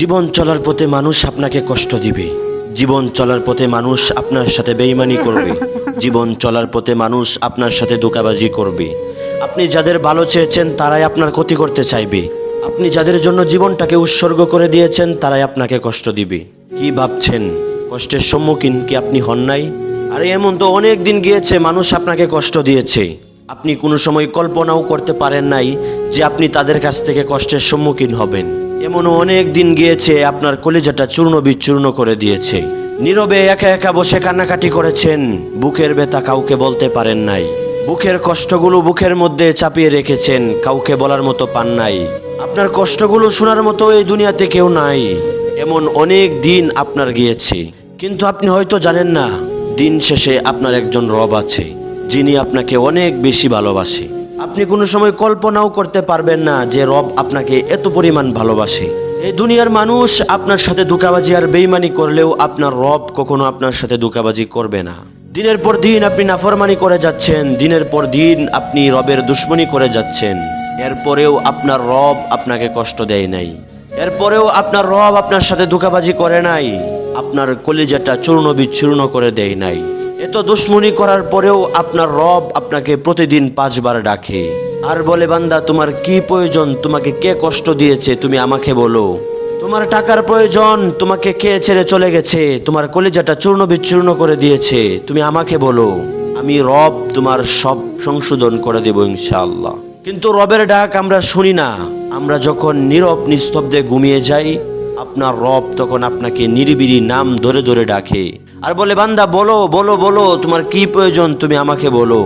জীবন চলার পথে মানুষ আপনাকে কষ্ট দিবে। জীবন চলার পথে মানুষ আপনার সাথে বেঈমানি করবে। জীবন চলার পথে মানুষ আপনার সাথে ধোঁকাবাজি করবে। আপনি যাদের ভালো চেয়েছেন তারাই আপনার ক্ষতি করতে চাইবে। আপনি যাদের জন্য জীবনটাকে উৎসর্গ করে দিয়েছেন তারাই আপনাকে কষ্ট দিবে। কি ভাবছেন কষ্টের সম্মুখীন কি আপনি হন নাই? আরে এমন তো অনেক দিন গিয়েছে মানুষ আপনাকে কষ্ট দিয়েছে, আপনি কোনো সময় কল্পনাও করতে পারেন নাই যে আপনি তাদের কাছ থেকে কষ্টের সম্মুখীন হবেন। এমনও অনেক দিন গিয়েছে আপনার কলিজাটা চূর্ণ বিচূর্ণ করে দিয়েছে। নীরবে একা একা বসে কান্নাকাটি করেছেন, বুকের ব্যথা কাউকে বলতে পারেন নাই। বুকের কষ্টগুলো বুকের মধ্যে চাপিয়ে রেখেছেন, কাউকে বলার মতো পান নাই। আপনার কষ্টগুলো শোনার মতো এই দুনিয়াতে কেউ নাই। এমন অনেক দিন আপনার গিয়েছে, কিন্তু আপনি হয়তো জানেন না দিন শেষে আপনার একজন রব আছে যিনি আপনাকে অনেক বেশি ভালোবাসে। আপনি কোনো সময় কল্পনাও করতে পারবেন না যে রব আপনাকে এত পরিমাণ ভালোবাসে। এই দুনিয়ার মানুষ আপনার সাথে ধোঁকাবাজি আর বেঈমানি করলেও আপনার রব কখনো আপনার সাথে ধোঁকাবাজি করবে না। দিনের পর দিন আপনি নাফরমানি করে যাচ্ছেন, দিনের পর দিন আপনি রবের দুশমনি করে যাচ্ছেন, এরপরেও আপনার রব আপনাকে কষ্ট দেয় নাই। এরপরেও আপনার রব আপনার সাথে ধোঁকাবাজি করে নাই, আপনার কলিজাটা চূর্ণ বিচূর্ণ করে দেয় নাই। এত দুশ্মনী করার পরেও আপনার রব আপনাকে প্রতিদিন 5 বার ডাকে আর বলে, বান্দা তোমার কি প্রয়োজন, তোমাকে কে কষ্ট দিয়েছে তুমি আমাকে বলো। তোমার টাকার প্রয়োজন, তোমাকে কে ছেড়ে চলে গেছে, তোমার কলিজাটা চূর্ণ বিচূর্ণ করে দিয়েছে, তুমি আমাকে বলো, আমি রব তোমার সব সংশোধন করে দেব ইনশাআল্লাহ। কিন্তু রবের ডাক আমরা শুনি না। আমরা যখন নীরব নিস্তব্ধে ঘুমিয়ে যাই, আপনার রব তখন আপনাকে নিরিবিলি নাম ধরে ধরে ডাকে আর বলে, বান্দা বলো বলো বলো, তোমার কি প্রয়োজন তুমি আমাকে বলো।